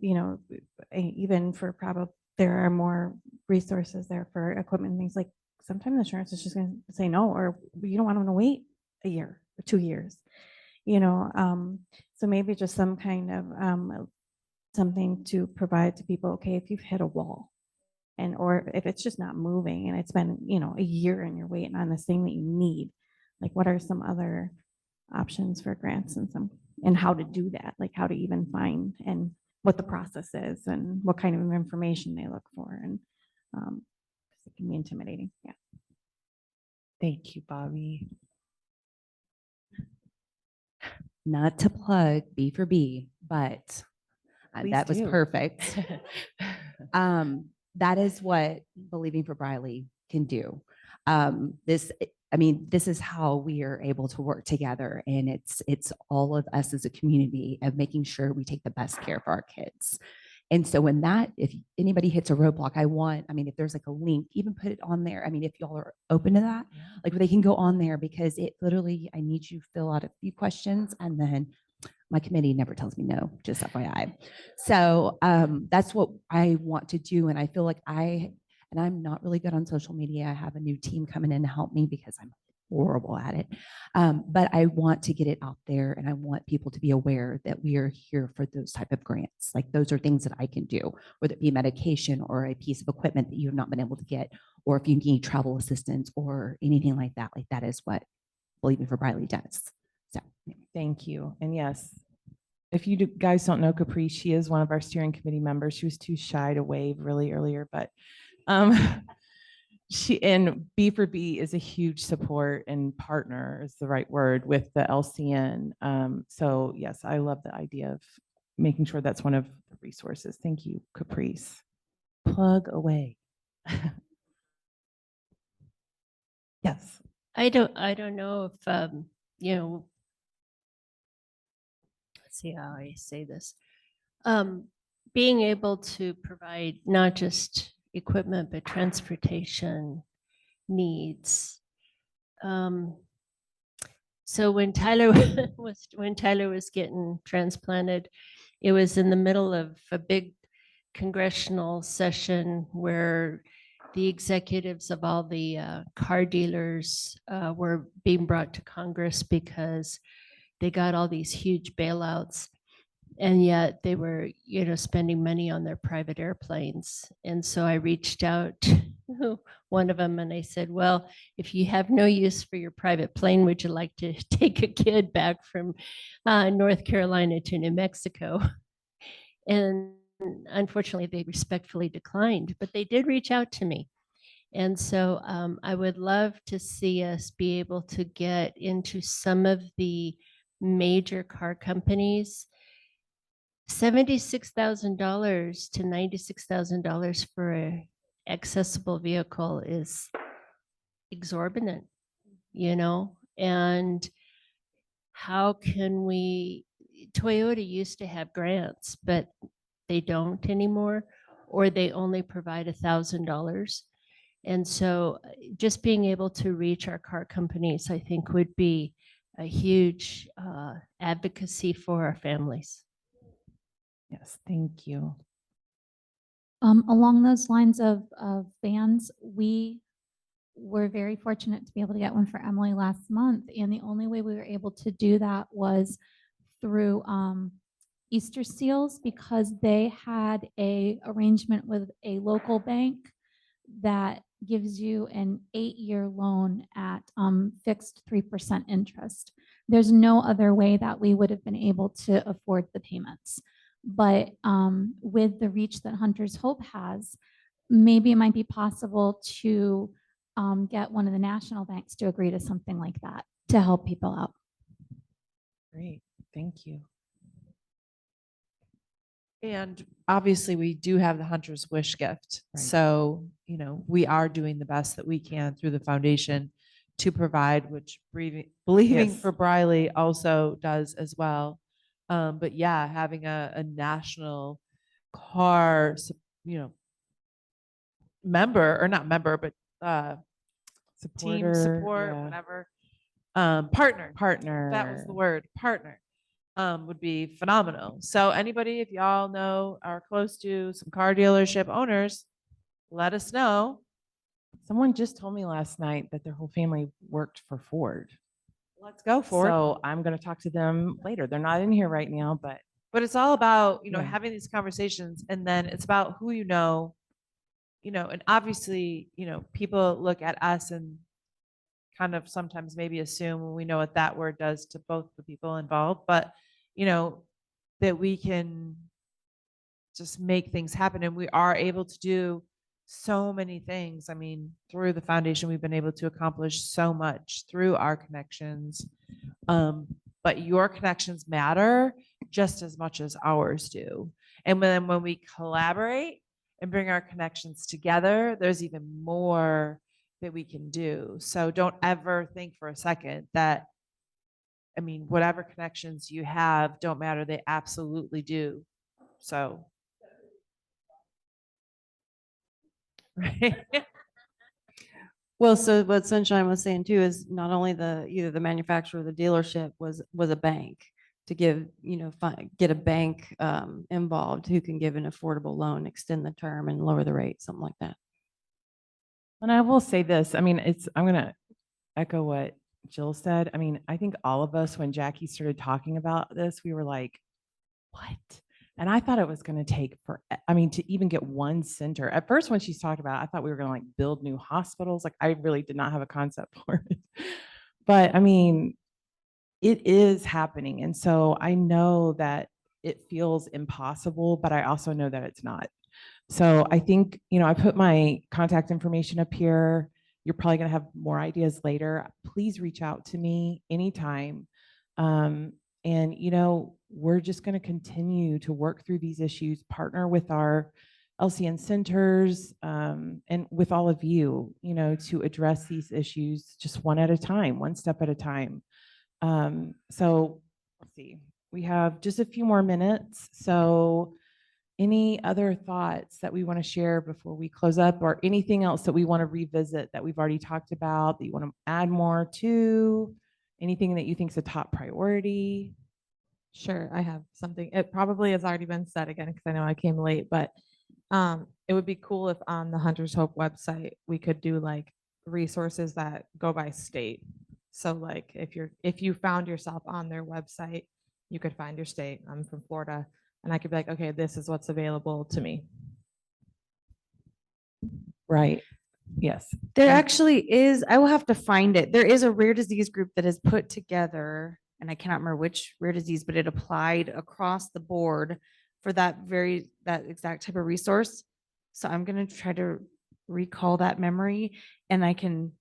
even for probably there are more resources there for equipment and things, like sometimes insurance is just going to say no, or you don't want them to wait a year or 2 years, so maybe just some kind of something to provide to people. Okay, if you've hit a wall and or if it's just not moving and it's been a year and you're waiting on this thing that you need, like what are some other options for grants and how to do that, like how to even find and what the process is and what kind of information they look for, and it can be intimidating. Yeah. Thank you, Bobby. Not to plug B for B, but Please that was do. perfect. That is what Believing for Briley can do. This is how we are able to work together, and it's all of us as a community of making sure we take the best care for our kids. And so if anybody hits a roadblock, if there's like a link, even put it on there. If y'all are open to that, like they can go on there, because it literally, I need you to fill out a few questions, and then my committee never tells me no, just FYI. So that's what I want to do. And I feel like I'm not really good on social media. I have a new team coming in to help me because I'm horrible at it. But I want to get it out there, and I want people to be aware that we are here for those type of grants. Like those are things that I can do, whether it be medication or a piece of equipment that you have not been able to get, or if you need travel assistance or anything like that is what Believing for Briley does. So Thank you. And yes, if you guys don't know Caprice, she is one of our steering committee members. She was too shy to wave really earlier, but she and B for B is a huge support and partner is the right word with the LCN. So yes, I love the idea of making sure that's one of the resources. Thank you, Caprice. Plug away. Yes. I don't know if, you know, let's see how I say this. Being able to provide not just equipment, but transportation needs. So when Tyler was getting transplanted, it was in the middle of a big congressional session where the executives of all the car dealers were being brought to Congress because they got all these huge bailouts, and yet they were, you know, spending money on their private airplanes. And so I reached out to one of them and I said, well, if you have no use for your private plane, would you like to take a kid back from North Carolina to New Mexico? And unfortunately, they respectfully declined, but they did reach out to me. And so I would love to see us be able to get into some of the major car companies. $76,000 to $96,000 for an accessible vehicle is exorbitant, you know? And how can we, Toyota used to have grants, but they don't anymore, or they only provide $1,000. And so just being able to reach our car companies, I think would be a huge advocacy for our families. Yes, thank you. Along those lines of vans, we were very fortunate to be able to get one for Emily last month. And the only way we were able to do that was through Easter Seals, because they had a arrangement with a local bank that gives you an 8-year loan at fixed 3% interest. There's no other way that we would have been able to afford the payments. But with the reach that Hunter's Hope has, maybe it might be possible to get one of the national banks to agree to something like that to help people out. Great, thank you. And obviously we do have the Hunter's Wish gift. Right. So, you know, we are doing the best that we can through the foundation to provide, which Believing Yes. for Briley also does as well. But yeah, having a national car, you know, member, or not member, but team support, yeah. whatever, partner, Partner. that was the word, partner, would be phenomenal. So anybody, if y'all know, are close to some car dealership owners, let us know. Someone just told me last night that their whole family worked for Ford. Let's go for it. So I'm going to talk to them later. They're not in here right now, but But it's all about, you know, Yeah. having these conversations, and then it's about who you know, and obviously, people look at us and kind of sometimes maybe assume we know what that word does to both the people involved, but, that we can just make things happen. And we are able to do so many things. I mean, through the foundation, we've been able to accomplish so much through our connections. But your connections matter just as much as ours do. And then when we collaborate and bring our connections together, there's even more that we can do. So don't ever think for a second that, whatever connections you have don't matter. They absolutely do. So. Right. Well, so what Sunshine was saying too is not only either the manufacturer or the dealership was a bank to give, get a bank involved who can give an affordable loan, extend the term and lower the rate, something like that. And I will say this, I'm going to echo what Jill said, I mean, I think all of us, when Jackie started talking about this, we were like, what? And I thought it was going to take I mean, to even get one center. At first, when she's talked about it, I thought we were going to like build new hospitals. Like I really did not have a concept for it. But I mean, it is happening. And so I know that it feels impossible, but I also know that it's not. So I think, I put my contact information up here. You're probably going to have more ideas later. Please reach out to me anytime. And, we're just going to continue to work through these issues, partner with our LCN centers, and with all of you, to address these issues just one at a time, one step at a time. So let's see, we have just a few more minutes. So any other thoughts that we want to share before we close up, or anything else that we want to revisit that we've already talked about that you want to add more to? Anything that you think is a top priority? Sure, I have something. It probably has already been said again because I know I came late, but it would be cool if on the Hunter's Hope website we could do like resources that go by state. So like if you found yourself on their website, you could find your state. I'm from Florida, and I could be like, okay, this is what's available to me. Right. Yes. There actually is, I will have to find it. There is a rare disease group that is put together, and I cannot remember which rare disease, but it applied across the board for that exact type of resource. So I'm going to try to recall that memory, and I can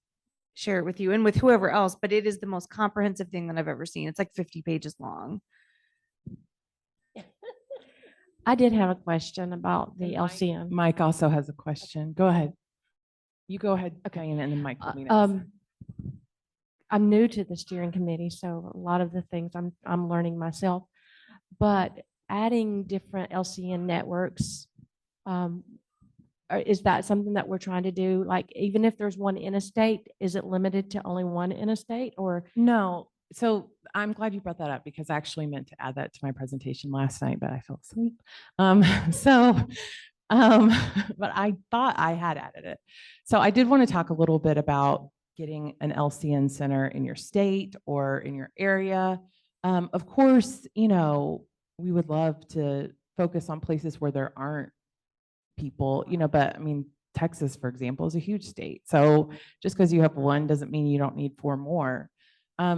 share it with you and with whoever else, but it is the most comprehensive thing that I've ever seen. It's like 50 pages long. I did have a question about the LCN. Mike also has a question. Go ahead. You go ahead, okay, and then Mike. I'm new to the steering committee, so a lot of the things I'm learning myself. But adding different LCN networks, is that something that we're trying to do? Like, even if there's one in a state, is it limited to only one in a state, or? No. So I'm glad you brought that up, because I actually meant to add that to my presentation last night, but I fell asleep. But I thought I had added it. So I did want to talk a little bit about getting an LCN center in your state or in your area. Of course, we would love to focus on places where there aren't people, but I mean, Texas, for example, is a huge state. So just because you have one doesn't mean you don't need 4 more.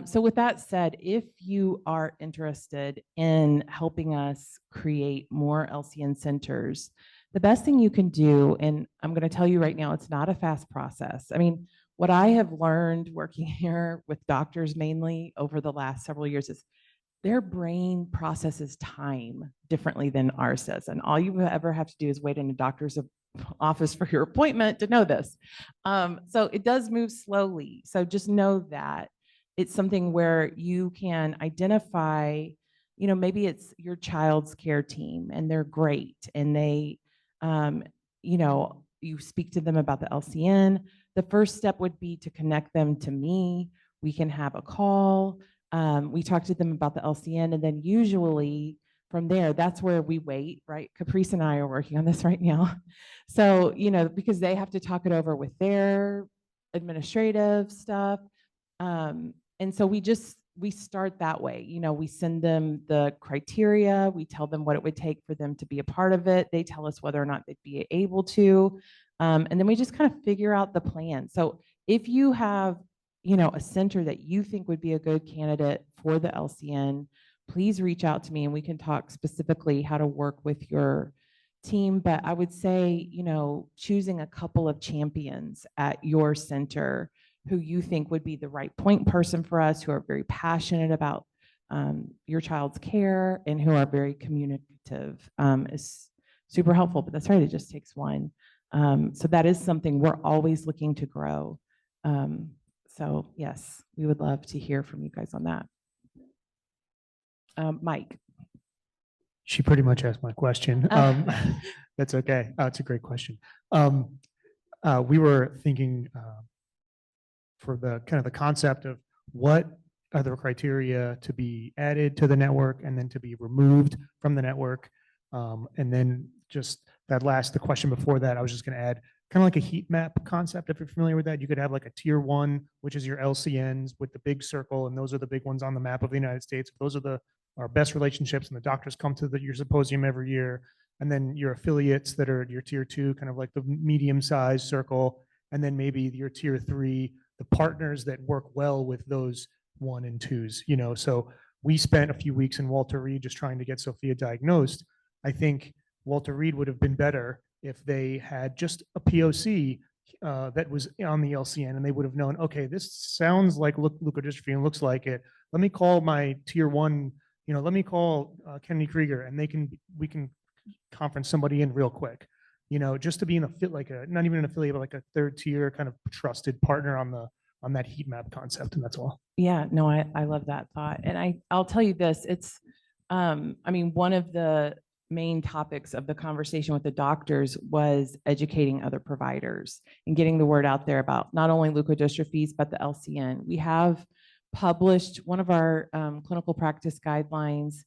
So with that said, if you are interested in helping us create more LCN centers, the best thing you can do, and I'm going to tell you right now, it's not a fast process. I mean, what I have learned working here with doctors mainly over the last several years is their brain processes time differently than ours does. And all you ever have to do is wait in a doctor's office for your appointment to know this. So it does move slowly. So just know that it's something where you can identify, maybe it's your child's care team and they're great. And they, you speak to them about the LCN. The first step would be to connect them to me. We can have a call. We talk to them about the LCN, and then usually from there, that's where we wait, right? Caprice and I are working on this right now. So, because they have to talk it over with their administrative stuff. And so we start that way. We send them the criteria. We tell them what it would take for them to be a part of it. They tell us whether or not they'd be able to. And then we just kind of figure out the plan. So if you have, a center that you think would be a good candidate for the LCN, please reach out to me and we can talk specifically how to work with your team. But I would say, choosing a couple of champions at your center who you think would be the right point person for us, who are very passionate about your child's care and who are very communicative, is super helpful. But that's right, it just takes one. So that is something we're always looking to grow. So yes, we would love to hear from you guys on that. Mike. She pretty much asked my question. That's okay. It's a great question. We were thinking for the kind of the concept of what are the criteria to be added to the network and then to be removed from the network. And then just the question before that, I was just going to add, kind of like a heat map concept. If you're familiar with that, you could have like a tier 1, which is your LCNs with the big circle, and those are the big ones on the map of the United States. Those are our best relationships, and the doctors come to your symposium every year. And then your affiliates that are your tier 2, kind of like the medium-sized circle, and then maybe your tier 3, the partners that work well with those 1 and 2s. So we spent a few weeks in Walter Reed just trying to get Sophia diagnosed. I think Walter Reed would have been better if they had just a POC that was on the LCN, and they would have known, okay, this sounds like leukodystrophy and looks like it. Let me call my tier 1, let me call Kennedy Krieger, and we can conference somebody in real quick, just to be in not even an affiliate, but like a 3rd tier kind of trusted partner on that heat map concept. And that's all. Yeah, no, I love that thought. And I'll tell you this, it's, one of the main topics of the conversation with the doctors was educating other providers and getting the word out there about not only leukodystrophies, but the LCN. We have published one of our clinical practice guidelines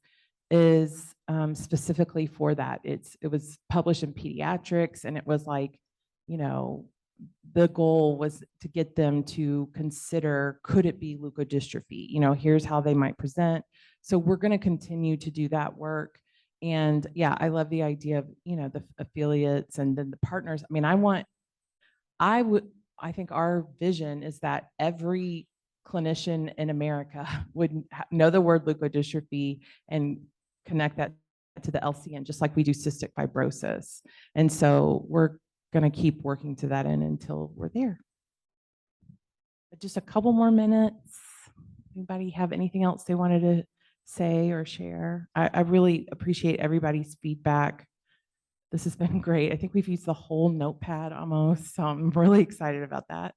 is specifically for that. It was published in pediatrics, and it was like, the goal was to get them to consider, could it be leukodystrophy? Here's how they might present. So we're going to continue to do that work. And yeah, I love the idea of, the affiliates and then the partners. I think our vision is that every clinician in America would know the word leukodystrophy and connect that to the LCN, just like we do cystic fibrosis. And so we're going to keep working to that end until we're there. But just a couple more minutes. Anybody have anything else they wanted to say or share? I really appreciate everybody's feedback. This has been great. I think we've used the whole notepad almost. So I'm really excited about that.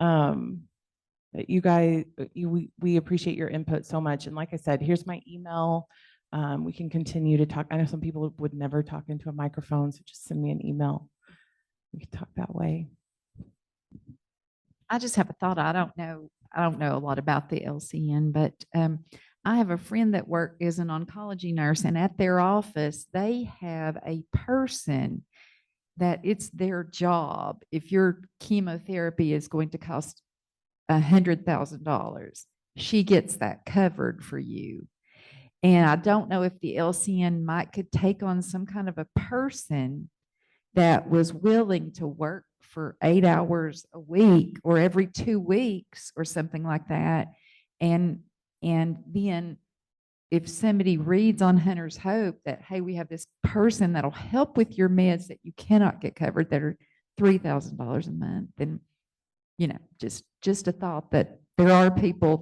That you guys, we appreciate your input so much. And like I said, here's my email. We can continue to talk. I know some people would never talk into a microphone, so just send me an email. We can talk that way. I just have a thought. I don't know a lot about the LCN, but I have a friend that is an oncology nurse, and at their office, they have a person that it's their job. If your chemotherapy is going to cost $100,000, she gets that covered for you. And I don't know if the LCN could take on some kind of a person that was willing to work for 8 hours a week or every 2 weeks or something like that. And then if somebody reads on Hunter's Hope that, hey, we have this person that'll help with your meds that you cannot get covered that are $3,000 a month, then, just a thought that there are people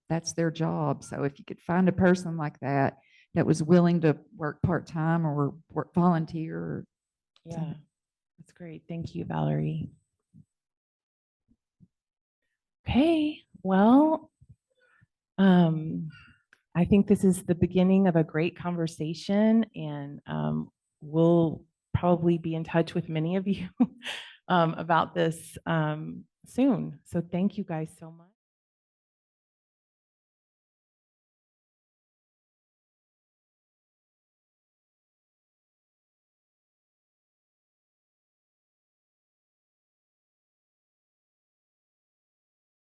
that's their job. So if you could find a person like that was willing to work part-time or work volunteer. Yeah, that's great. Thank you, Valerie. Okay, well, I think this is the beginning of a great conversation, and we'll probably be in touch with many of you about this soon. So thank you guys so much.